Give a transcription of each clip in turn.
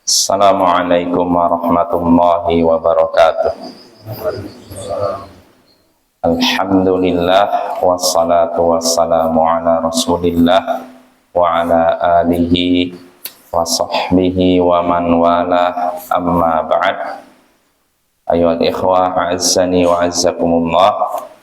Assalamualaikum warahmatullahi wabarakatuh. Alhamdulillah wassalatu wassalamu ala rasulillah wa ala alihi wa sahbihi wa man wala, amma ba'd. Ayuhal ikhwah, a'azzani wa a'azzakumullah,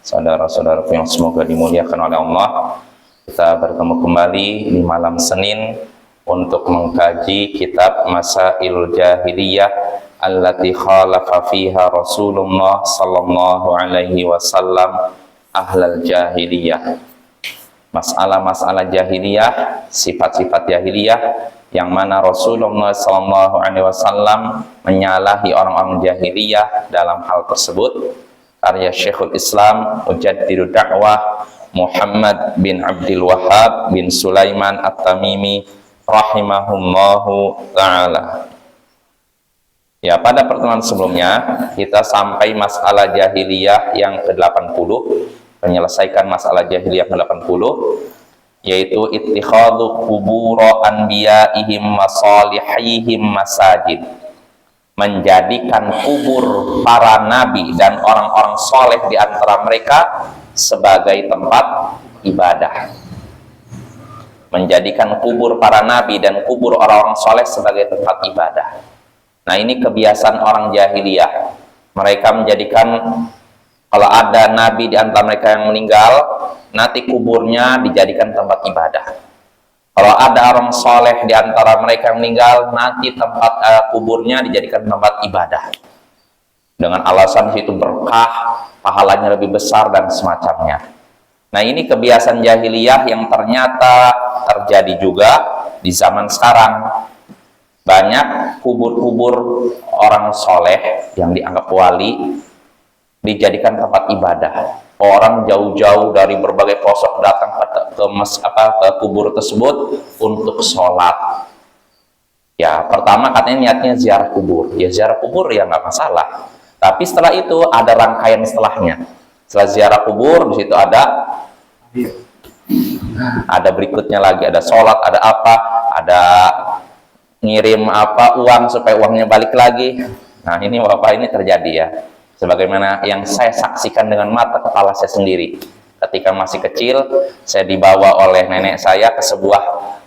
saudara-saudaraku yang semoga dimuliakan oleh Allah. Kita bertemu kembali di malam Senin untuk mengkaji kitab Masailul Jahiliyah allati khalafa fiha Rasulullah sallallahu alaihi wasallam ahlal jahiliyah. Masalah-masalah jahiliyah, sifat-sifat jahiliyah yang mana Rasulullah sallallahu alaihi wasallam menyalahi orang-orang jahiliyah dalam hal tersebut. Karya Syekhul Islam Mujaddidud Da'wah Muhammad bin Abdul Wahhab bin Sulaiman At-Tamimi rahimahullahu ta'ala. Ya, pada pertemuan sebelumnya kita sampai masalah jahiliyah yang ke-80, menyelesaikan masalah jahiliyah ke-80, yaitu ittikhadhu qubur anbiya'ihim masalihihim masajid, menjadikan kubur para nabi dan orang-orang soleh di antara mereka sebagai tempat ibadah. Menjadikan kubur para nabi dan kubur orang-orang soleh sebagai tempat ibadah. Nah, ini kebiasaan orang jahiliyah. Mereka menjadikan kalau ada nabi di antara mereka yang meninggal, nanti kuburnya dijadikan tempat ibadah. Kalau ada orang soleh di antara mereka yang meninggal, nanti tempat kuburnya dijadikan tempat ibadah. Dengan alasan situ berkah, pahalanya lebih besar dan semacamnya. Nah, ini kebiasaan jahiliyah yang ternyata terjadi juga di zaman sekarang. Banyak kubur-kubur orang soleh yang dianggap wali dijadikan tempat ibadah. Orang jauh-jauh dari berbagai pelosok datang ke kubur tersebut untuk sholat. Ya, pertama katanya niatnya ziarah kubur. Ya, ziarah kubur ya nggak masalah. Tapi setelah itu ada rangkaian setelahnya. Setelah ziarah kubur, di situ ada berikutnya lagi, ada sholat, ada apa, ada ngirim uang supaya uangnya balik lagi. Nah, ini Bapak, ini terjadi ya. Sebagaimana yang saya saksikan dengan mata kepala saya sendiri. Ketika masih kecil, saya dibawa oleh nenek saya ke sebuah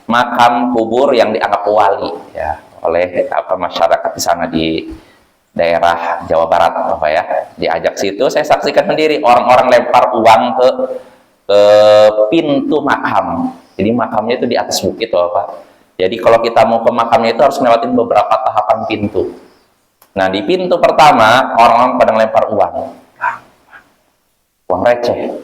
makam kubur yang dianggap wali ya oleh masyarakat di sana di daerah Jawa Barat, Bapak ya. Diajak situ, saya saksikan sendiri orang-orang lempar uang ke pintu makam. Jadi makamnya itu di atas bukit, Bapak. Jadi kalau kita mau ke makamnya itu harus lewatin beberapa tahapan pintu. Nah, di pintu pertama orang-orang pada lempar uang receh.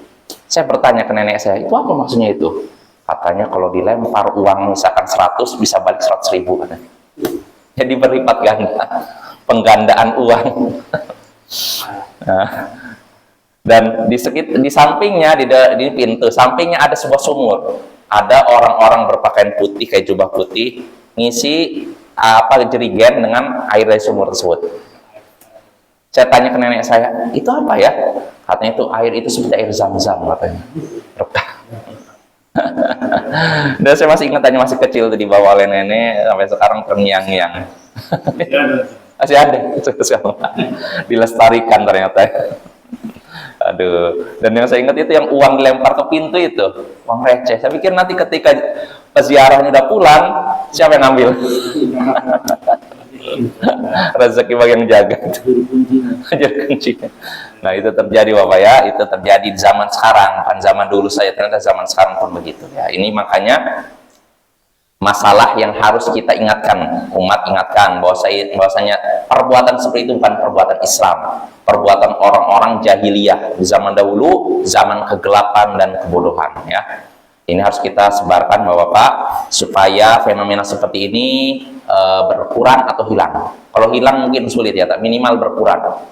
Saya bertanya ke nenek saya, itu apa maksudnya itu? Katanya kalau dilempar uang misalkan 100 bisa balik 100.000 katanya. Jadi berlipat ganda, penggandaan uang. Nah, dan di sampingnya, di pintu sampingnya ada sebuah sumur. Ada orang-orang berpakaian putih kayak jubah putih ngisi jerigen dengan air dari sumur tersebut. Saya tanya ke nenek saya, itu apa ya? Katanya itu air itu seperti air zam-zam katanya. Berkah. Dan saya masih ingat, tanya masih kecil tuh dibawa oleh nenek, sampai sekarang terngiang-ngiang. Masih ada. Dilestarikan ternyata. Aduh, dan yang saya ingat itu yang uang dilempar ke pintu itu, uang receh. Saya pikir nanti ketika peziarahnya udah pulang, siapa yang ngambil? Rezeki bagi yang jaga. Jadi kuncinya. Nah, itu terjadi Bapak ya, itu terjadi di zaman sekarang, bukan zaman dulu saya, ternyata zaman sekarang pun begitu ya. Ini makanya masalah yang harus kita ingatkan, umat ingatkan bahwasanya perbuatan seperti itu bukan perbuatan Islam, perbuatan orang-orang jahiliyah di zaman dahulu, zaman kegelapan dan kebodohan ya. Ini harus kita sebarkan Bapak, supaya fenomena seperti ini berkurang atau hilang. Kalau hilang mungkin sulit ya, tak minimal berkurang.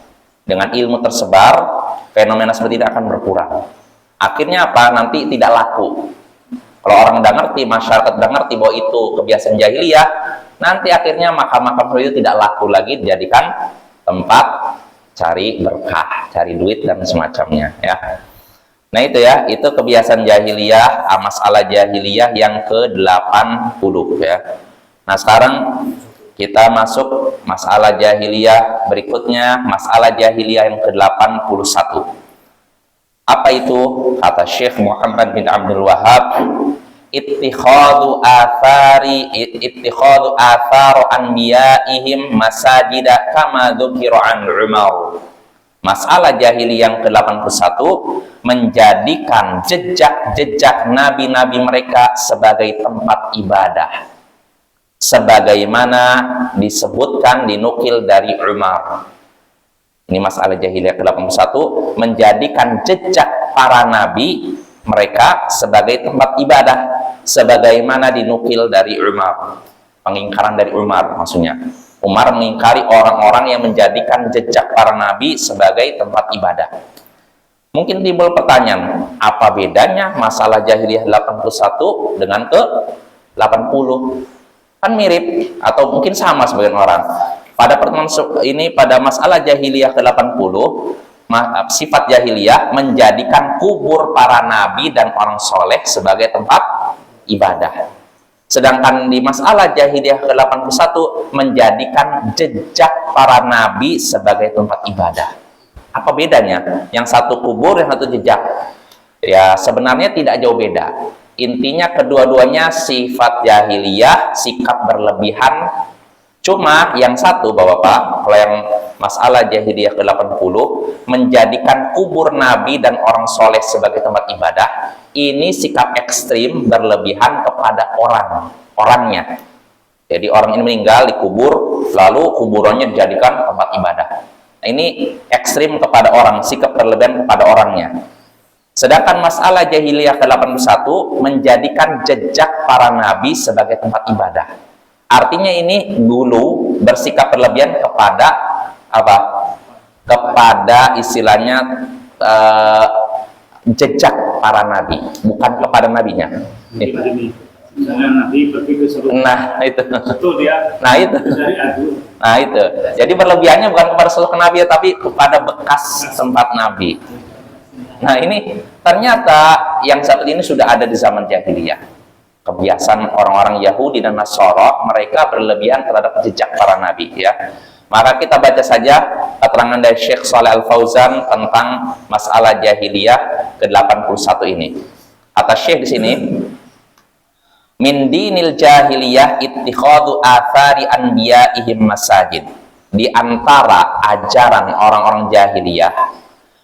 Dengan ilmu tersebar, fenomena seperti ini akan berkurang. Akhirnya apa? Nanti tidak laku. Kalau orang udah ngerti, masyarakat udah ngerti bahwa itu kebiasaan jahiliyah, nanti akhirnya makam-makam itu tidak laku lagi, dijadikan tempat cari berkah, cari duit dan semacamnya ya. Nah itu ya, itu kebiasaan jahiliyah, masalah jahiliyah yang ke-80 ya. Nah sekarang kita masuk masalah jahiliyah berikutnya, masalah jahiliyah yang ke-81. Apa itu? Kata Syekh Muhammad bin Abdul Wahhab, ittikhadu atharu anbiya'ihim masajida kama dzukira an Umar. Masalah jahiliyah yang ke-81, menjadikan jejak-jejak nabi-nabi mereka sebagai tempat ibadah, sebagaimana disebutkan dinukil dari Umar. Ini masalah jahiliyah ke-81, menjadikan jejak para nabi mereka sebagai tempat ibadah, sebagaimana dinukil dari Umar. Pengingkaran dari Umar maksudnya. Umar mengingkari orang-orang yang menjadikan jejak para nabi sebagai tempat ibadah. Mungkin timbul pertanyaan, apa bedanya masalah jahiliyah 81 dengan ke-80? Kan mirip atau mungkin sama sebagian orang. Pada pertemuan ini, pada masalah jahiliyah ke-80, sifat jahiliyah menjadikan kubur para nabi dan orang soleh sebagai tempat ibadah. Sedangkan di masalah jahiliyah ke-81 menjadikan jejak para nabi sebagai tempat ibadah. Apa bedanya? Yang satu kubur, yang satu jejak. Ya sebenarnya tidak jauh beda. Intinya kedua-duanya sifat jahiliyah, sikap berlebihan. Cuma yang satu Bapak-bapak, kalau yang masalah jahiliyah ke-80 menjadikan kubur nabi dan orang soleh sebagai tempat ibadah, ini sikap ekstrim berlebihan kepada orangnya. Jadi orang ini meninggal dikubur, lalu kuburannya dijadikan tempat ibadah. Nah, ini ekstrim kepada orang, sikap berlebihan kepada orangnya. Sedangkan masalah jahiliyah ke-81 menjadikan jejak para nabi sebagai tempat ibadah. Artinya ini dulu bersikap berlebihan kepada apa? Kepada istilahnya jejak para nabi, bukan kepada nabinya. Nah itu. Nah itu. Jadi berlebihannya bukan kepada seluruh nabi, tapi kepada bekas tempat nabi. Nah ini ternyata yang seperti ini sudah ada di zaman jahiliyah. Kebiasaan orang-orang Yahudi dan Nasara, mereka berlebihan terhadap jejak para nabi ya. Maka kita baca saja keterangan dari Syekh Shalih Al Fauzan tentang masalah jahiliyah ke-81 ini. Kata Syekh di sini, min dinil jahiliyah ittikhadu athari anbiya'ihim masajid. Di antara ajaran orang-orang jahiliyah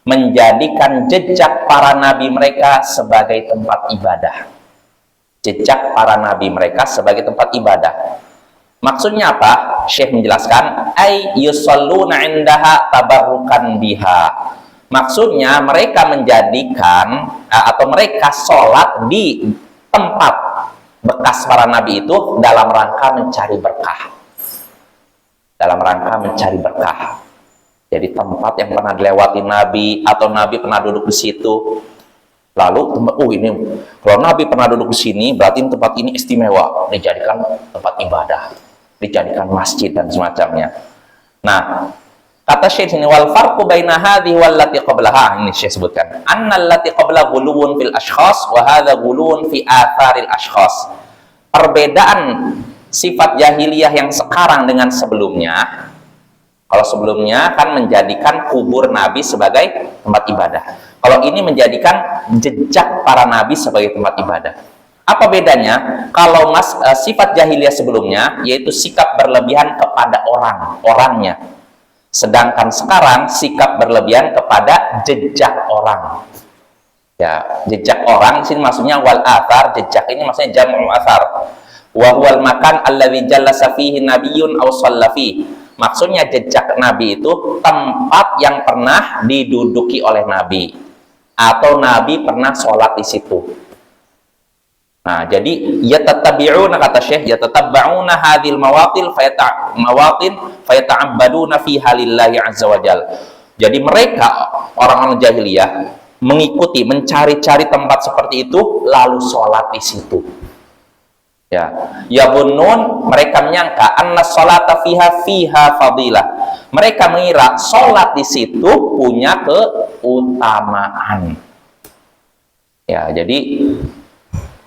menjadikan jejak para nabi mereka sebagai tempat ibadah. Jejak para nabi mereka sebagai tempat ibadah. Maksudnya apa? Syekh menjelaskan, ay yusalluna indaha tabarrukan biha. Maksudnya mereka menjadikan atau mereka sholat di tempat bekas para nabi itu dalam rangka mencari berkah. Dalam rangka mencari berkah. Jadi tempat yang pernah dilewati nabi atau nabi pernah duduk di situ. Lalu ini kalau nabi pernah duduk di sini, berarti tempat ini istimewa, dijadikan tempat ibadah, dijadikan masjid dan semacamnya. Nah, kata Syekh ini, wal farqu baina hadhihi wal lati qablaha, ini Syekh sebutkan, annal lati qabla ghuluwun fil ashkhas wa hadha ghuluwun fi atharil ashkhas. Perbedaan sifat jahiliyah yang sekarang dengan sebelumnya, kalau sebelumnya kan menjadikan kubur nabi sebagai tempat ibadah. Kalau ini menjadikan jejak para nabi sebagai tempat ibadah. Apa bedanya? Kalau sifat jahiliyah sebelumnya, yaitu sikap berlebihan kepada orangnya. Sedangkan sekarang sikap berlebihan kepada jejak orang. Ya, jejak orang di sini maksudnya wal athar, jejak ini maksudnya jam'u athar. Wa huwal makan alladzi jallasa fihi nabiyyun aw shalla fihi. Maksudnya jejak nabi itu tempat yang pernah diduduki oleh nabi atau nabi pernah sholat di situ. Nah, jadi yatatabi'una, kata Syekh, yatatabba'una hadhil mawatin fayata'abbaduna fiha lillahi azza wajalla. Jadi mereka orang-orang jahiliyah mengikuti, mencari-cari tempat seperti itu, lalu sholat di situ. Ya, yabunnun, mereka menyangka anna sholata fiha fadilah. Mereka mengira sholat di situ punya keutamaan. Ya, jadi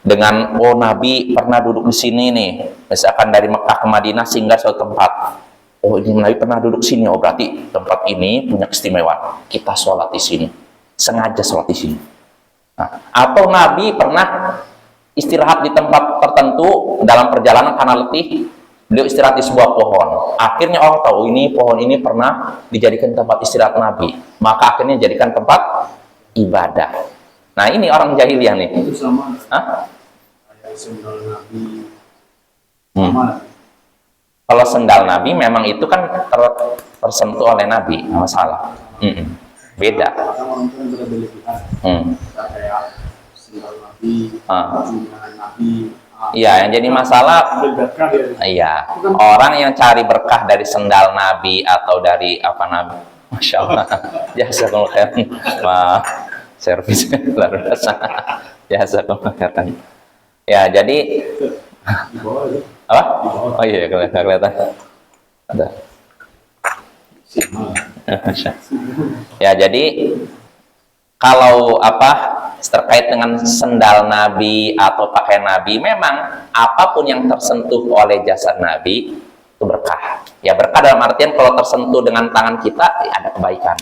dengan Nabi pernah duduk di sini nih, misalkan dari Mekah ke Madinah singgah suatu tempat. Ini Nabi pernah duduk sini, berarti tempat ini punya keistimewaan. Kita sholat di sini, sengaja sholat di sini. Nah, atau Nabi pernah istirahat di tempat tertentu dalam perjalanan karena letih, beliau istirahat di sebuah pohon. Akhirnya orang tahu ini pohon ini pernah dijadikan tempat istirahat Nabi, maka akhirnya dijadikan tempat ibadah. Nah, ini orang jahiliyah nih. Itu sama. Hah? Kayak sendal Nabi. Kalau sendal Nabi memang itu kan tersentuh oleh Nabi, nggak masalah. Beda. Orang kan berlebihan. Kayak sendal Nabi, junjungan Nabi. Iya, yang jadi masalah. Iya, orang yang cari berkah dari sendal Nabi atau dari apa Nabi. Masya Allah. Jazakumullah khairan. Wah, servis luar biasa. Jazakumullah khairan. Ya, jadi Di bawah ya. apa? Oh iya, kelihatan. Ada. Ya, jadi kalau terkait dengan sendal Nabi atau pakaian Nabi, memang apapun yang tersentuh oleh jasad Nabi itu berkah. Ya, berkah dalam artian kalau tersentuh dengan tangan kita ya ada kebaikan.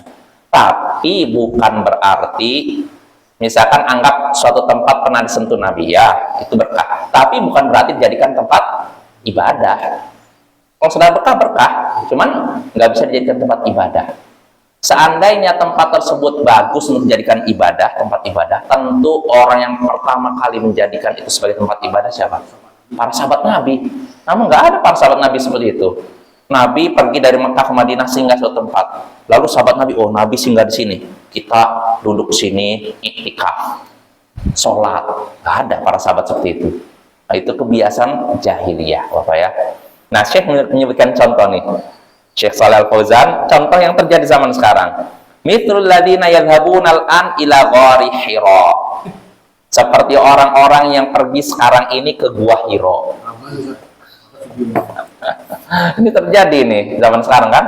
Tapi bukan berarti misalkan anggap suatu tempat pernah disentuh Nabi, ya itu berkah. Tapi bukan berarti dijadikan tempat ibadah. Kalau sudah berkah, cuman nggak bisa dijadikan tempat ibadah. Seandainya tempat tersebut bagus untuk dijadikan ibadah, tempat ibadah, tentu orang yang pertama kali menjadikan itu sebagai tempat ibadah siapa? Para sahabat Nabi. Namun nggak ada para sahabat Nabi seperti itu. Nabi pergi dari Mekah ke Madinah singgah suatu tempat. Lalu sahabat Nabi, Nabi singgah di sini. Kita duduk sini, iktikaf, sholat. Nggak ada para sahabat seperti itu. Nah, itu kebiasaan jahiliyah, Bapak ya. Nah, Syekh menyebutkan contoh nih. Syekh Shalal Fauzan, contoh yang terjadi zaman sekarang. Mithlul ladzina yadhhabuna al-an ila ghari Hira. Seperti orang-orang yang pergi sekarang ini ke Gua Hira. Ini terjadi nih zaman sekarang kan?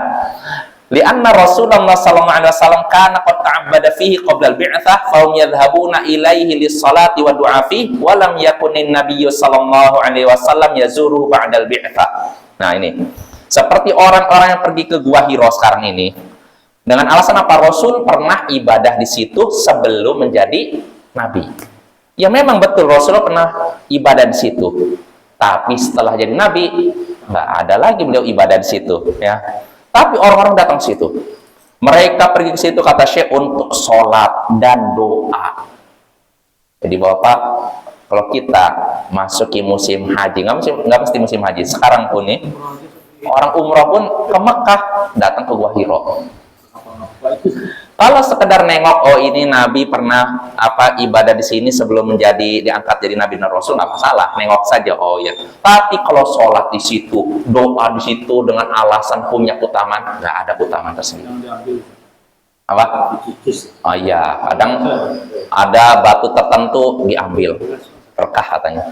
Lianna Rasulullah sallallahu alaihi wasallam kana qad ta'abbada fihi qabla al-bi'tsah fa hum yadhhabuna ilaihi lis-salati wa du'a fihi wa lam yakunin nabiyyu sallallahu alaihi wasallam yazuru ba'da al-bi'tsah. Nah, ini seperti orang-orang yang pergi ke Gua Hira sekarang ini dengan alasan apa? Rasul pernah ibadah di situ sebelum menjadi nabi. Ya memang betul Rasulullah pernah ibadah di situ. Tapi setelah jadi nabi nggak ada lagi beliau ibadah di situ, ya. Tapi orang-orang datang ke situ. Mereka pergi ke situ kata Syekh untuk sholat dan doa. Jadi Bapak, kalau kita masuki musim haji, nggak pasti musim haji. Sekarang pun nih, orang umroh pun ke Mekah datang ke Gua Hira. Kalau sekedar nengok, ini Nabi pernah ibadah di sini sebelum diangkat jadi Nabi dan Rasul, nggak masalah, nengok saja. Ya. Tapi kalau sholat di situ, doa di situ dengan alasan punya keutamaan, nggak ada keutamaan tersendiri. Apa? Oh iya, kadang ada batu tertentu diambil, berkah katanya.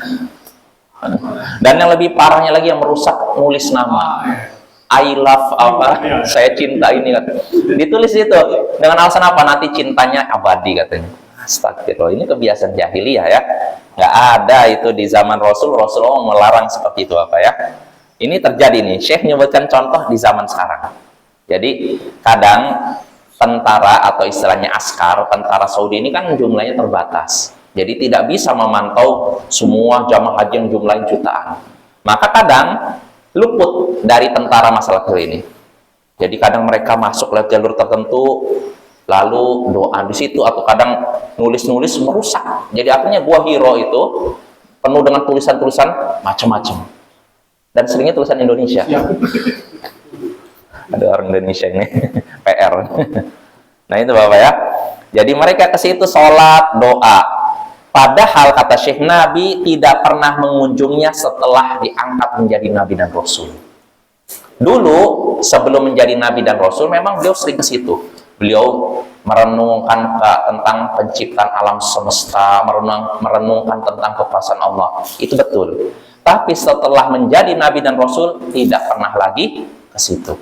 Dan yang lebih parahnya lagi yang merusak nulis nama. I love saya cinta ini kan. Ditulis itu dengan alasan apa? Nanti cintanya abadi katanya. Astagfirullah, ini kebiasaan jahiliyah ya. Nggak ada itu di zaman Rasulullah melarang seperti itu ya. Ini terjadi nih. Syekh menyebutkan contoh di zaman sekarang. Jadi kadang tentara atau istilahnya askar, tentara Saudi ini kan jumlahnya terbatas. Jadi tidak bisa memantau semua jamaah haji yang jumlahnya jutaan. Maka kadang luput dari tentara masalah ini. Jadi kadang mereka masuk lewat jalur tertentu, lalu doa di situ atau kadang nulis-nulis merusak. Jadi akhirnya Gua Hira itu penuh dengan tulisan-tulisan macam-macam. Dan seringnya tulisan Indonesia. Ada orang Indonesia ini PR. Nah itu Bapak ya. Jadi mereka ke situ sholat, doa. Padahal kata Syekh, Nabi tidak pernah mengunjungnya setelah diangkat menjadi Nabi dan Rasul. Dulu sebelum menjadi Nabi dan Rasul memang beliau sering ke situ. beliau merenungkan tentang penciptaan alam semesta, merenungkan tentang kekuasaan Allah. Itu betul. Tapi setelah menjadi nabi dan rasul tidak pernah lagi ke situ.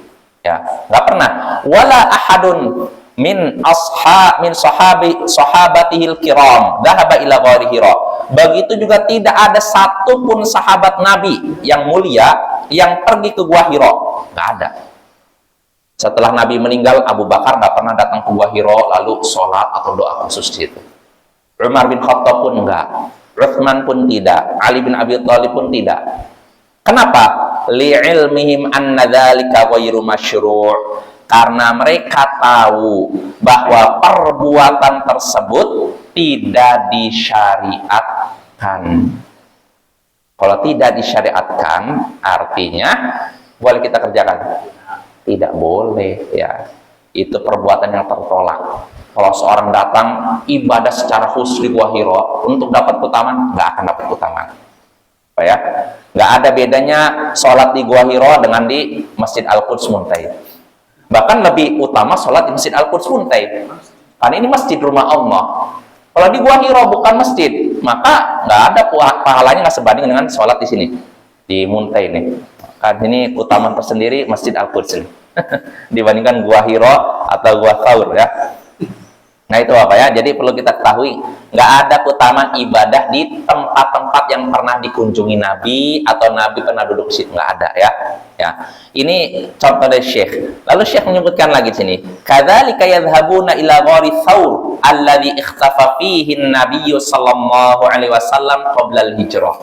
Ya, nggak pernah. Wala ahadun min sahabatihil kiram dhahaba ila ghairi Hira. Begitu juga tidak ada satupun sahabat Nabi yang mulia yang pergi ke Gua Hira. Nggak ada. Setelah Nabi meninggal, Abu Bakar nggak pernah datang ke Gua Hira lalu sholat atau doa khusus di situ. Umar bin Khattab pun enggak. Utsman pun tidak. Ali bin Abi Thalib pun tidak. Kenapa? Li'ilmihim anna dzalika ghairu masyru'. Karena mereka tahu bahwa perbuatan tersebut tidak disyariatkan. Kalau tidak disyariatkan, artinya boleh kita kerjakan? Tidak boleh, ya. Itu perbuatan yang tertolak. Kalau seorang datang ibadah secara khusus di Gua Hira untuk dapat keutamaan, nggak akan dapat keutamaan. Apa ya? Nggak ada bedanya sholat di Gua Hira dengan di Masjid Al-Quds Muntaid. Bahkan lebih utama sholat di Masjid Al-Quds Muntaid. Karena ini masjid rumah Allah. Kalau di Gua Hira bukan masjid, maka nggak ada pahalanya nggak sebanding dengan sholat di sini, di Muntaid ini. Kan ini keutamaan tersendiri Masjid Al-Quds ini dibandingkan Gua Hira atau Gua Thaur, ya. Nah itu apa ya? Jadi perlu kita ketahui, nggak ada keutamaan ibadah di tempat-tempat yang pernah dikunjungi Nabi atau Nabi pernah duduk di situ, nggak ada, ya. Ya, ini contoh dari Syekh. Lalu Syekh menyebutkan lagi di sini, kadzalika yadhhabuna ila ghari Thaur alladzi ikhtafa fihi an-nabiy sallallahu alaihi wasallam qabla al-hijrah.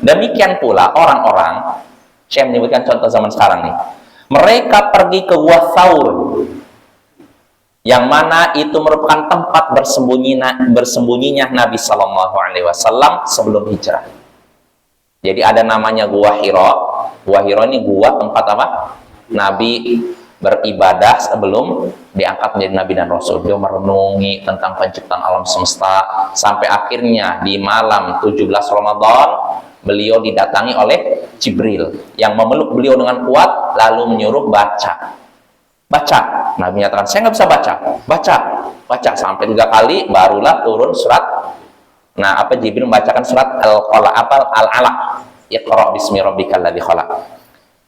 Demikian pula orang-orang, Syekh menyebutkan contoh zaman sekarang nih. Mereka pergi ke Gua Thaur, yang mana itu merupakan tempat bersembunyinya Nabi Sallallahu Alaihi Wasallam sebelum hijrah. Jadi ada namanya Gua Hira. Gua Hira ini gua tempat apa? Nabi beribadah sebelum diangkat menjadi Nabi dan Rasul. Dia merenungi tentang penciptaan alam semesta sampai akhirnya di malam 17 Ramadan beliau didatangi oleh Jibril yang memeluk beliau dengan kuat lalu menyuruh baca. Nabi menyatakan, saya nggak bisa baca sampai 3 kali barulah turun surat. Nah, Jibril membacakan surat Al-Alaq, Iqra bismi rabbikal ladzi khalaq.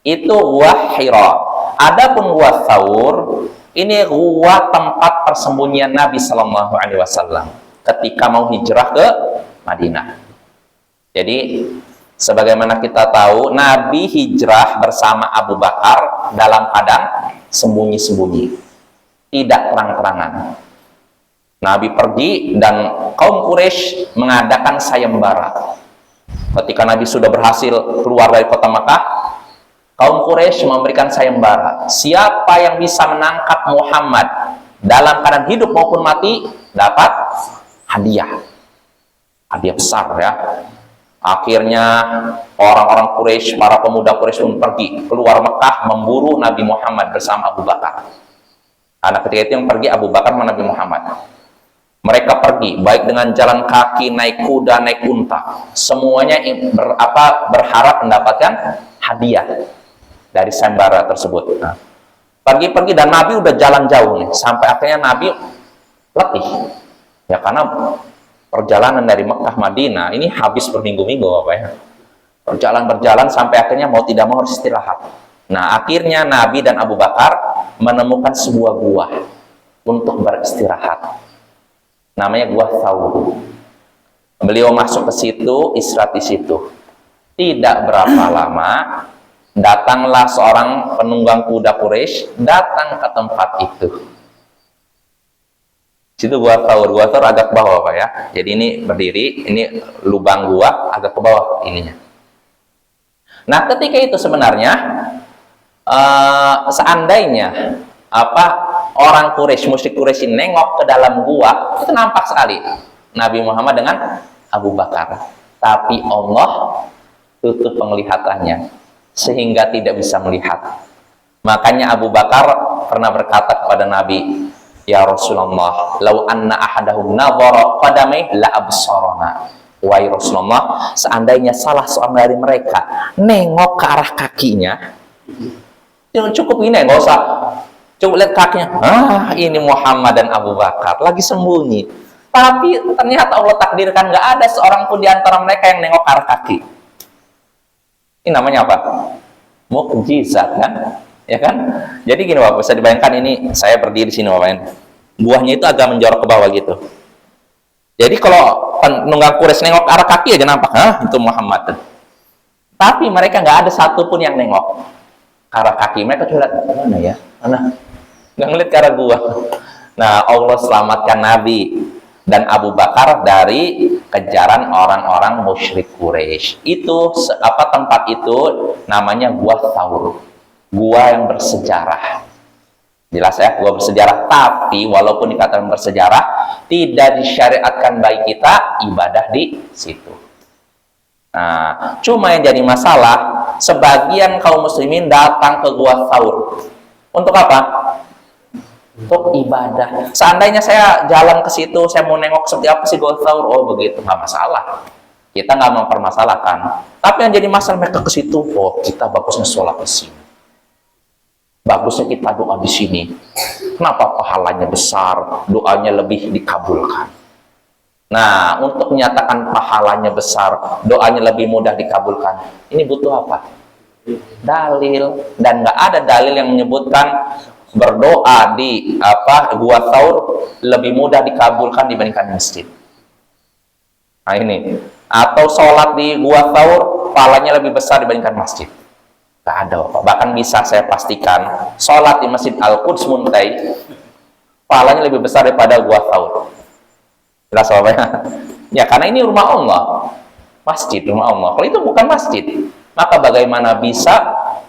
Itu Gua Hira. Adapun Gua Thaur, ini gua tempat persembunyian Nabi Sallallahu Alaihi Wasallam ketika mau hijrah ke Madinah. Jadi sebagaimana kita tahu, Nabi hijrah bersama Abu Bakar dalam keadaan sembunyi-sembunyi, tidak terang-terangan. Nabi pergi dan kaum Quraisy mengadakan sayembara. Ketika Nabi sudah berhasil keluar dari kota Makkah, kaum Quraisy memberikan sayembara. Siapa yang bisa menangkap Muhammad dalam keadaan hidup maupun mati dapat hadiah. Hadiah besar, ya. Akhirnya orang-orang Quraisy, para pemuda Quraisy pun pergi keluar Mekah memburu Nabi Muhammad bersama Abu Bakar. Karena ketika itu yang pergi Abu Bakar sama Nabi Muhammad. Mereka pergi baik dengan jalan kaki, naik kuda, naik unta. Semuanya berharap mendapatkan hadiah dari sayembara tersebut. Nah, pergi-pergi dan Nabi udah jalan jauh nih, sampai akhirnya Nabi letih. Ya karena perjalanan dari Mekah Madinah ini habis berminggu-minggu, Bapak ya. Berjalan sampai akhirnya mau tidak mau harus istirahat. Nah, akhirnya Nabi dan Abu Bakar menemukan sebuah gua untuk beristirahat. Namanya Gua Thaur. Beliau masuk ke situ, istirahat di situ. Tidak berapa lama, datanglah seorang penunggang kuda Quraisy datang ke tempat itu. Situ Gua Thaur agak ke bawah, Pak ya. Jadi ini berdiri, ini lubang gua agak ke bawah ininya. Nah, ketika itu sebenarnya seandainya orang Quraisy, musyrik Quraisy nengok ke dalam gua, itu nampak sekali Nabi Muhammad dengan Abu Bakar. Tapi Allah tutup penglihatannya sehingga tidak bisa melihat. Makanya Abu Bakar pernah berkata kepada Nabi, ya Rasulullah, lau anna ahadahum nadhara qadamai la absarana. Wahai Rasulullah, seandainya salah seorang dari mereka nengok ke arah kakinya, cukup ini, nggak usah Coba lihat kakinya, ini Muhammad dan Abu Bakar lagi sembunyi. Tapi ternyata Allah takdirkan nggak ada seorang pun di antara mereka yang nengok ke arah kaki. Ini namanya apa? Mukjizat kan? Ya kan? Jadi gini Bapak, bisa dibayangkan ini saya berdiri di sini Bapak. Buahnya itu agak menjorok ke bawah gitu. Jadi kalau penunggang Quraisy nengok ke arah kaki aja nampak, itu Muhammad. Tapi mereka nggak ada satupun yang nengok ke arah kaki. Mereka cuma lihat mana ya? Mana? Nggak ngeliat ke arah gua. Nah, Allah selamatkan Nabi dan Abu Bakar dari kejaran orang-orang musyrik Quraisy. Itu tempat itu namanya Gua Thaur. Gua yang bersejarah. Jelas ya, gua bersejarah. Tapi walaupun dikatakan bersejarah, tidak disyariatkan bagi kita ibadah di situ. Nah, cuma yang jadi masalah, sebagian kaum muslimin datang ke Gua Thaur. Untuk apa? Untuk ibadah. Seandainya saya jalan ke situ, saya mau nengok seperti apa sih Gua Thaur, oh begitu, nggak masalah. Kita nggak mempermasalahkan. Tapi yang jadi masalah mereka ke situ, oh kita bagusnya sholat di sini. Bagusnya kita doa di sini. Kenapa pahalanya besar, doanya lebih dikabulkan? Nah, untuk menyatakan pahalanya besar, doanya lebih mudah dikabulkan, ini butuh apa? Dalil. Dan nggak ada dalil yang menyebutkan berdoa di Gua Thaur lebih mudah dikabulkan dibandingkan masjid. Nah ini, atau sholat di Gua Thaur pahalanya lebih besar dibandingkan masjid. Nggak ada Bapak. Bahkan bisa saya pastikan sholat di Masjid Al-Quds Muntai pahalanya lebih besar daripada Gua Thaur. Jelas Bapak ya? Ya karena ini rumah Allah, masjid rumah Allah. Kalau itu bukan masjid, maka bagaimana bisa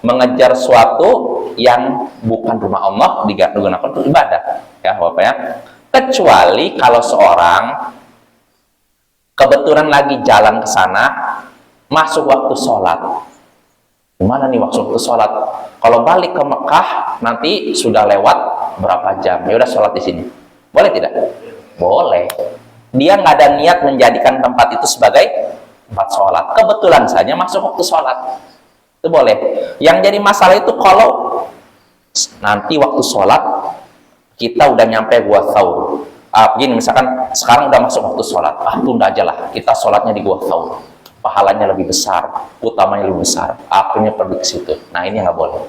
mengejar suatu yang bukan rumah Allah digunakan untuk ibadah, ya Bapak ya? Kecuali kalau seorang kebetulan lagi jalan ke sana, masuk waktu sholat. Gimana nih waktu sholat? Kalau balik ke Mekah nanti sudah lewat berapa jam? Ya udah sholat di sini. Boleh tidak? Boleh. Dia nggak ada niat menjadikan tempat itu sebagai tempat sholat. Kebetulan saja masuk waktu sholat. Itu boleh. Yang jadi masalah itu kalau nanti waktu sholat kita udah nyampe Gua Thaur. Begini misalkan sekarang udah masuk waktu sholat. Tunda aja lah. Kita sholatnya di Gua Thaur. Pahalanya lebih besar, utamanya lebih besar. Akhirnya pergi ke situ. Nah ini nggak boleh.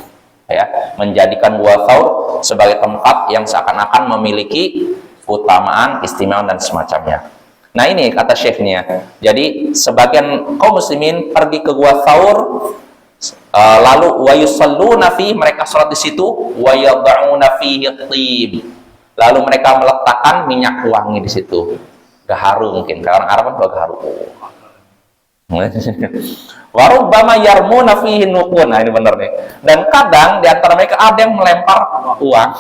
Ya, menjadikan Gua Thaur sebagai tempat yang seakan-akan memiliki keutamaan, istimewaan dan semacamnya. Nah ini kata syekhnya. Jadi sebagian kaum muslimin pergi ke Gua Thaur, lalu wa yusalluna fi, mereka sholat di situ, wa yad'una fihi thib. Lalu mereka meletakkan minyak wangi di situ. Gaharu mungkin. Karena orang Arab kan gaharu. Warubbama yarmuna fihi nuqun. Nah ini benar nih. Dan kadang di antara mereka ada yang melempar uang.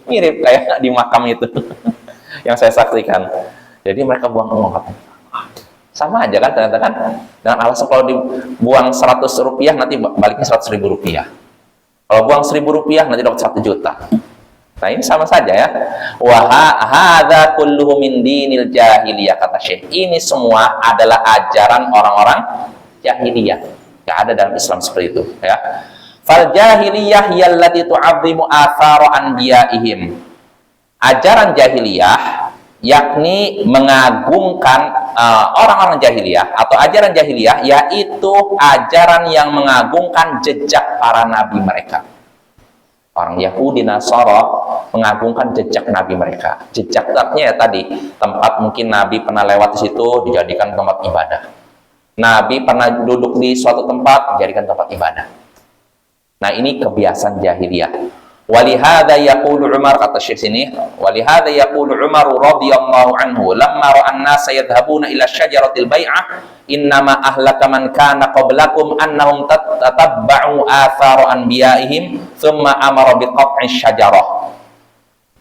Mirip kayak di makam itu yang saya saksikan. Jadi mereka buang uang. Sama aja kan ternyata kan. Dengan alasan kalau dibuang 100 rupiah nanti baliknya 100.000 rupiah. Kalau buang 1.000 rupiah nanti dapat 1 juta. Nah ini sama saja ya. Wa hadza kulluhu min dinil jahiliyah, kata Syekh. Ini semua adalah ajaran orang-orang jahiliyah. Enggak ada dalam Islam seperti itu ya. Fal jahiliyah yallati tu'azzimu athara anbiya'ihim. Ajaran jahiliyah yakni mengagungkan orang-orang jahiliyah atau ajaran jahiliyah yaitu ajaran yang mengagungkan jejak para nabi mereka. Orang Yahudi, Nasara mengagungkan jejak Nabi mereka. Jejak artinya ya tadi, tempat mungkin Nabi pernah lewat di situ, dijadikan tempat ibadah. Nabi pernah duduk di suatu tempat, dijadikan tempat ibadah. Nah ini kebiasaan jahiliyah. Walihada yaqulu Umar, kata Syekh sini, walihada yaqulu Umar radhiyallahu anhu, lamma ra'an nasa yadhhabuna ila syajaratil bai'ah, innama ahlaka man kana qablakum annahum tatabba'u athara anbiya'ihim thumma amara biqat'i syajarah.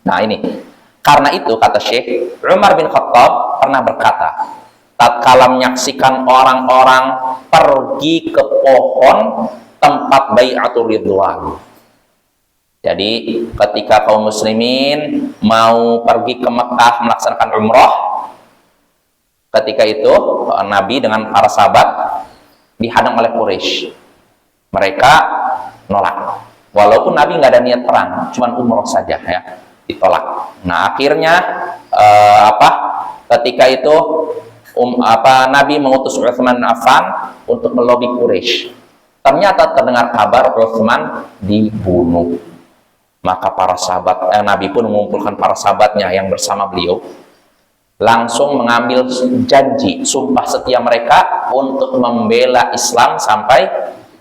Nah ini, karena itu kata Syekh, Umar bin Khattab pernah berkata, tatkala menyaksikan orang-orang pergi ke pohon tempat bai'atul ridwan. Jadi ketika kaum muslimin mau pergi ke Mekah melaksanakan umrah, ketika itu Nabi dengan para sahabat dihadang oleh Quraisy. Mereka nolak. Walaupun Nabi nggak ada niat perang, cuman umroh saja ya, ditolak. Nah akhirnya ketika itu Nabi mengutus Utsman bin Affan untuk melobi Quraisy. Ternyata terdengar kabar Utsman dibunuh. Maka para sahabat Nabi pun mengumpulkan para sahabatnya yang bersama beliau, langsung mengambil janji, sumpah setia mereka untuk membela Islam sampai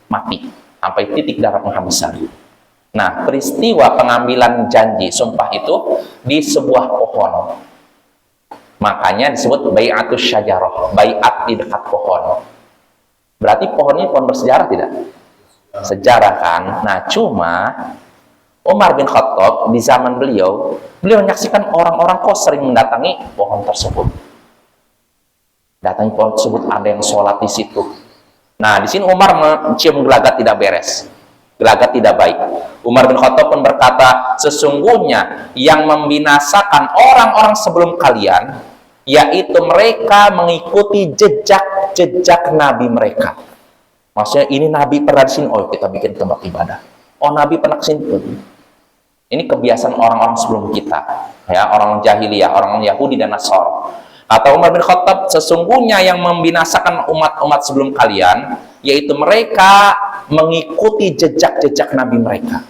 mati, sampai titik darah penghabisan. Nah, peristiwa pengambilan janji, sumpah itu di sebuah pohon. Makanya disebut bai'atus syajarah, bai'at di dekat pohon. Berarti pohon ini pohon bersejarah tidak? Sejarah kan? Nah, cuma Umar bin Khattab di zaman beliau menyaksikan orang-orang kok sering mendatangi pohon tersebut. Datangi pohon tersebut, ada yang sholat di situ. Nah, di sini Umar mencium gelagat tidak beres, gelagat tidak baik. Umar bin Khattab pun berkata, sesungguhnya yang membinasakan orang-orang sebelum kalian, yaitu mereka mengikuti jejak-jejak Nabi mereka. Maksudnya ini Nabi pernah di sini, oh kita bikin tempat ibadah. Oh Nabi pernah ke sini. Ini kebiasaan orang-orang sebelum kita, ya, orang jahiliyah, orang Yahudi dan Nasara. Kata Umar bin Khattab, sesungguhnya yang membinasakan umat-umat sebelum kalian, yaitu mereka mengikuti jejak-jejak Nabi mereka.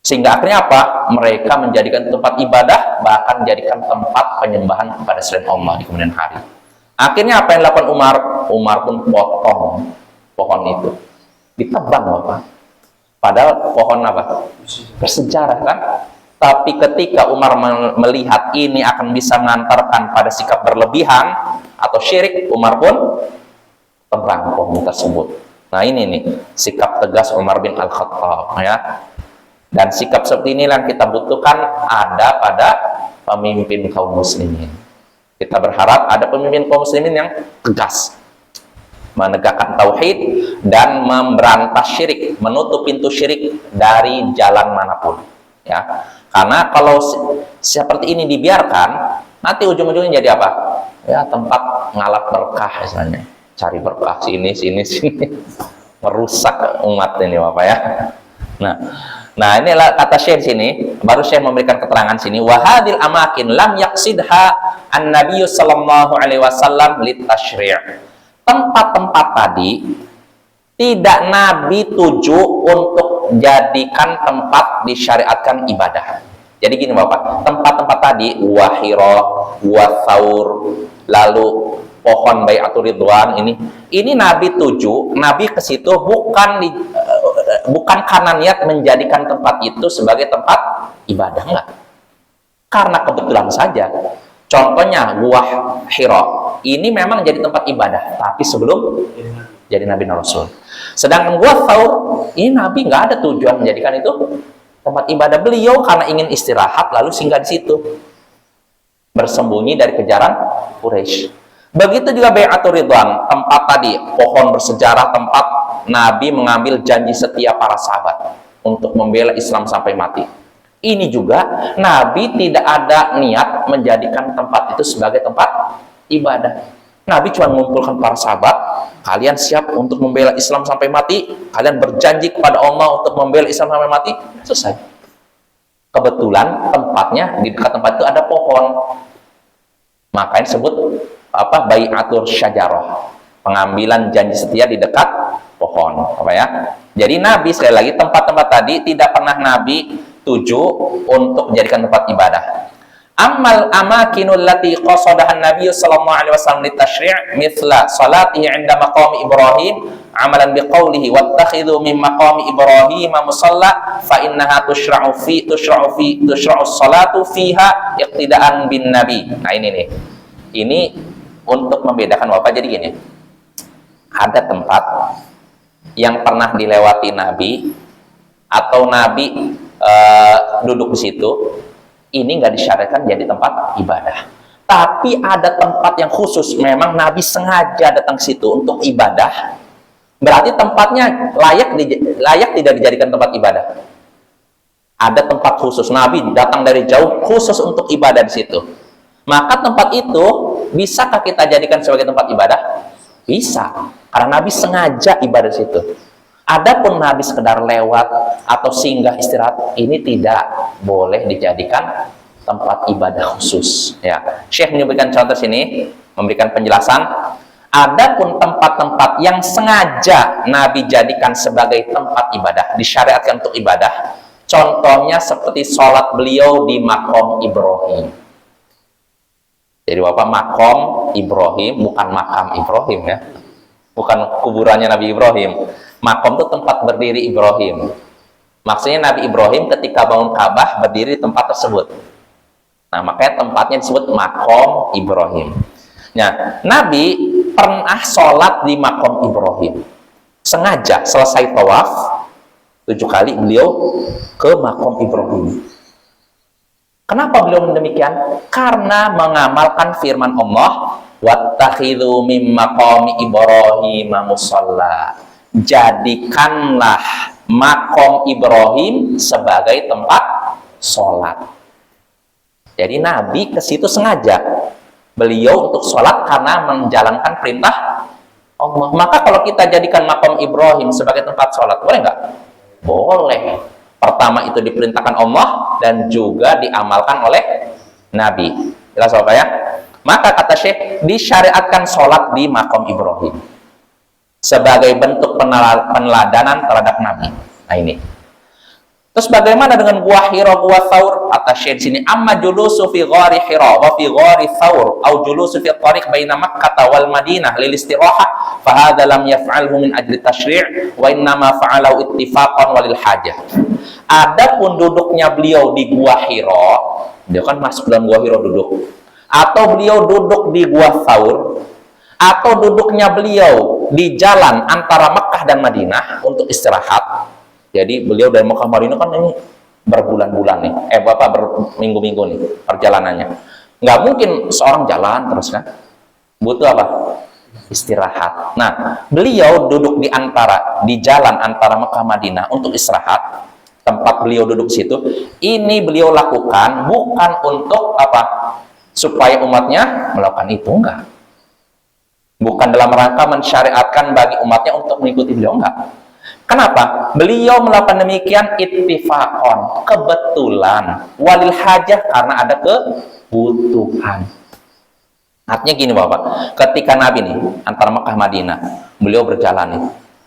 Sehingga akhirnya apa? Mereka menjadikan tempat ibadah, bahkan menjadikan tempat penyembahan kepada selain Allah di kemudian hari. Akhirnya apa yang dilakukan Umar? Umar pun potong pohon itu. Ditebang Bapak. Padahal pohon apa? Bersejarah kan? Tapi ketika Umar melihat ini akan bisa mengantarkan pada sikap berlebihan atau syirik, Umar pun tebang pohon tersebut. Nah ini nih, sikap tegas Umar bin Al-Khattab ya. Dan sikap seperti ini yang kita butuhkan ada pada pemimpin kaum muslimin. Kita berharap ada pemimpin kaum muslimin yang tegas, menegakkan tauhid dan memberantas syirik, menutup pintu syirik dari jalan manapun. Ya, karena kalau seperti ini dibiarkan, nanti ujung-ujungnya jadi apa? Ya, tempat ngalap berkah misalnya, cari berkah sini, merusak umat ini Bapak ya. Nah inilah kata Syekh sini, baru Syekh memberikan keterangan sini, wahadil amakin lam yaqsidha an-nabiy sallallahu alaihi wasallam litashri'. Tempat-tempat tadi tidak Nabi tuju untuk jadikan tempat disyariatkan ibadah. Jadi gini Bapak, tempat-tempat tadi Wahira, Wathaur, lalu pohon Bai'atul Ridwan ini Nabi tuju, Nabi ke situ bukan karena niat menjadikan tempat itu sebagai tempat ibadah, enggak. Karena kebetulan saja. Contohnya Gua Hira, ini memang jadi tempat ibadah, tapi sebelum jadi Nabi dan Rasul. Sedangkan Gua Thaur, ini Nabi nggak ada tujuan menjadikan itu tempat ibadah, beliau karena ingin istirahat lalu singgah di situ, bersembunyi dari kejaran Quraisy. Begitu juga Bai'atul Ridwan, tempat tadi pohon bersejarah, tempat Nabi mengambil janji setia para sahabat untuk membela Islam sampai mati. Ini juga Nabi tidak ada niat menjadikan tempat itu sebagai tempat ibadah. Nabi cuma mengumpulkan para sahabat, kalian siap untuk membela Islam sampai mati, kalian berjanji kepada Allah untuk membela Islam sampai mati, selesai. Kebetulan tempatnya, di dekat tempat itu ada pohon, makanya disebut Bai'atul Syajarah, pengambilan janji setia di dekat pohon, ya. Jadi Nabi, sekali lagi, tempat-tempat tadi tidak pernah Nabi tuju untuk menjadikan tempat ibadah. Amal amakinul lati qasadahan Nabi sallallahu alaihi wasallam litashri' mithla salatihi 'inda maqami Ibrahim amalan biqaulihi wattakhidhu min maqami Ibrahim musalla fa innaha tushra'u salatu fiha iqtidaan bin nabi. Nah ini nih. Ini untuk membedakan Bapak. Jadi gini. Ada tempat yang pernah dilewati Nabi atau Nabi duduk di situ, ini nggak disyariatkan jadi tempat ibadah. Tapi ada tempat yang khusus, memang Nabi sengaja datang ke situ untuk ibadah. Berarti tempatnya layak tidak dijadikan tempat ibadah. Ada tempat khusus, Nabi datang dari jauh khusus untuk ibadah di situ. Maka tempat itu bisakah kita jadikan sebagai tempat ibadah? Bisa, karena Nabi sengaja ibadah di situ. Adapun Nabi sekedar lewat atau singgah istirahat, ini tidak boleh dijadikan tempat ibadah khusus. Ya, Syekh menyebutkan contoh sini, memberikan penjelasan. Adapun tempat-tempat yang sengaja Nabi jadikan sebagai tempat ibadah, disyariatkan untuk ibadah, contohnya seperti sholat beliau di makom Ibrahim. Jadi Bapak, makom Ibrahim bukan makam Ibrahim ya, bukan kuburannya Nabi Ibrahim. Makom itu tempat berdiri Ibrahim. Maksudnya Nabi Ibrahim ketika bangun Ka'bah berdiri di tempat tersebut. Nah, makanya tempatnya disebut makom Ibrahim. Nah, Nabi pernah sholat di makom Ibrahim. Sengaja selesai tawaf 7 kali beliau ke makom Ibrahim. Kenapa beliau demikian? Karena mengamalkan firman Allah, wattakhidhu mim maqami Ibrahim musalla. Jadikanlah makom Ibrahim sebagai tempat sholat. Jadi Nabi ke situ sengaja. Beliau untuk sholat karena menjalankan perintah Allah. Maka kalau kita jadikan makom Ibrahim sebagai tempat sholat, boleh nggak? Boleh. Pertama itu diperintahkan Allah dan juga diamalkan oleh Nabi. Jelas Bapak ya? Maka kata Syekh, disyariatkan sholat di makom Ibrahim sebagai bentuk peneladanan terhadap Nabi. Nah ini. Terus bagaimana dengan gua Hira, gua Thaur? Kata Syekh sini, amma julusu fi ghari Hira wa fi ghari Thaur au julusu fi tariq baina Makkah wal Madinah lil istirahah fa hadza lam yaf'alhu min ajli tasyri' wa innama fa'alahu ittifaqan walil hajah. Adapun duduknya beliau di gua Hira, dia kan masuk dalam gua Hira duduk, atau beliau duduk di gua Thaur, atau duduknya beliau di jalan antara Makkah dan Madinah untuk istirahat. Jadi beliau dari Makkah Madinah kan ini berbulan-bulan nih, Bapak berminggu-minggu nih perjalanannya. Nggak mungkin seorang jalan terus kan, butuh apa? Istirahat. Nah, beliau duduk di jalan antara Makkah Madinah untuk istirahat. Tempat beliau duduk situ, ini beliau lakukan bukan untuk apa? Supaya umatnya melakukan itu, enggak. Bukan dalam rangka mensyariatkan bagi umatnya untuk mengikuti beliau, enggak. Kenapa? Beliau melakukan demikian ittifaqon, kebetulan, walil hajah, karena ada kebutuhan. Artinya gini Bapak, ketika Nabi nih antara Makkah Madinah, beliau berjalan nih.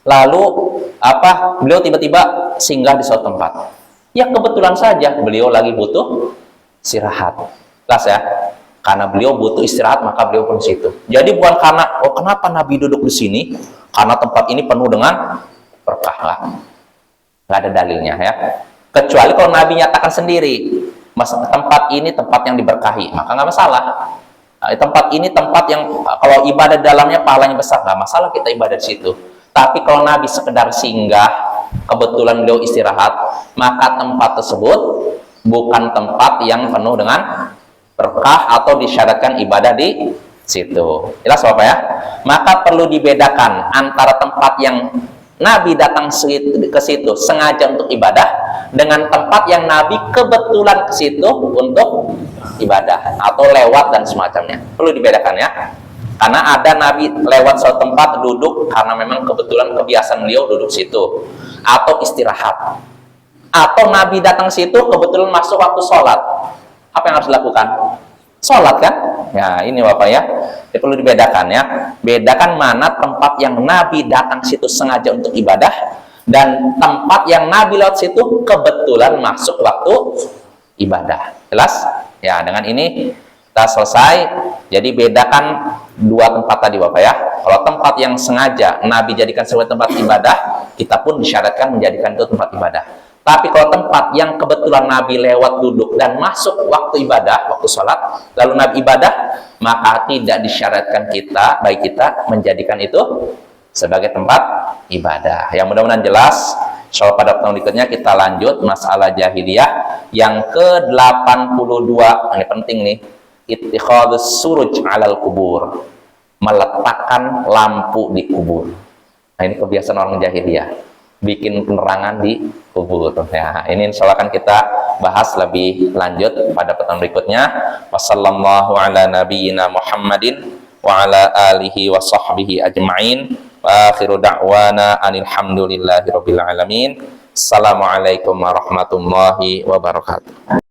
Lalu beliau tiba-tiba singgah di suatu tempat. Ya kebetulan saja beliau lagi butuh istirahat. Jelas ya? Karena beliau butuh istirahat, maka beliau pun situ. Jadi bukan karena kenapa Nabi duduk di sini? Karena tempat ini penuh dengan berkah. Nggak ada dalilnya ya. Kecuali kalau Nabi nyatakan sendiri, tempat ini tempat yang diberkahi, maka nggak masalah. Tempat ini tempat yang kalau ibadah dalamnya pahalanya besar, nggak masalah kita ibadah di situ. Tapi kalau Nabi sekedar singgah, kebetulan beliau istirahat, maka tempat tersebut bukan tempat yang penuh dengan berkah atau disyaratkan ibadah di situ. Jelas Bapak ya? Maka perlu dibedakan antara tempat yang Nabi datang ke situ sengaja untuk ibadah dengan tempat yang Nabi kebetulan ke situ untuk ibadah atau lewat dan semacamnya. Perlu dibedakan ya. Karena ada Nabi lewat suatu tempat duduk karena memang kebetulan kebiasaan beliau duduk situ atau istirahat. Atau Nabi datang situ kebetulan masuk waktu sholat. Apa yang harus dilakukan? Sholat kan? Ya ini Bapak ya. Jadi perlu dibedakan ya. Bedakan mana tempat yang Nabi datang situ sengaja untuk ibadah dan tempat yang Nabi lewat situ kebetulan masuk waktu ibadah. Jelas? Ya dengan ini kita selesai. Jadi bedakan dua tempat tadi Bapak ya. Kalau tempat yang sengaja Nabi jadikan sebagai tempat ibadah, kita pun disyaratkan menjadikan itu tempat ibadah. Tapi kalau tempat yang kebetulan Nabi lewat duduk dan masuk waktu ibadah, waktu sholat, lalu Nabi ibadah, maka tidak disyaratkan bagi kita menjadikan itu sebagai tempat ibadah. Yang mudah-mudahan jelas. Insyaallah pada pertemuan berikutnya kita lanjut masalah jahiliyah yang ke-82. Ini penting nih. Ittikhadus suruj 'alal kubur. Meletakkan lampu di kubur. Nah, ini kebiasaan orang jahiliyah. Bikin penerangan di kubur. Ya, ini insyaallah akan kita bahas lebih lanjut pada pertemuan berikutnya. Wassallallahu ala nabiyyina Muhammadin wa ala alihi wa sahbihi ajma'in. Wa akhiru da'wana anil hamdulillahi rabbil alamin. Assalamualaikum warahmatullahi wabarakatuh.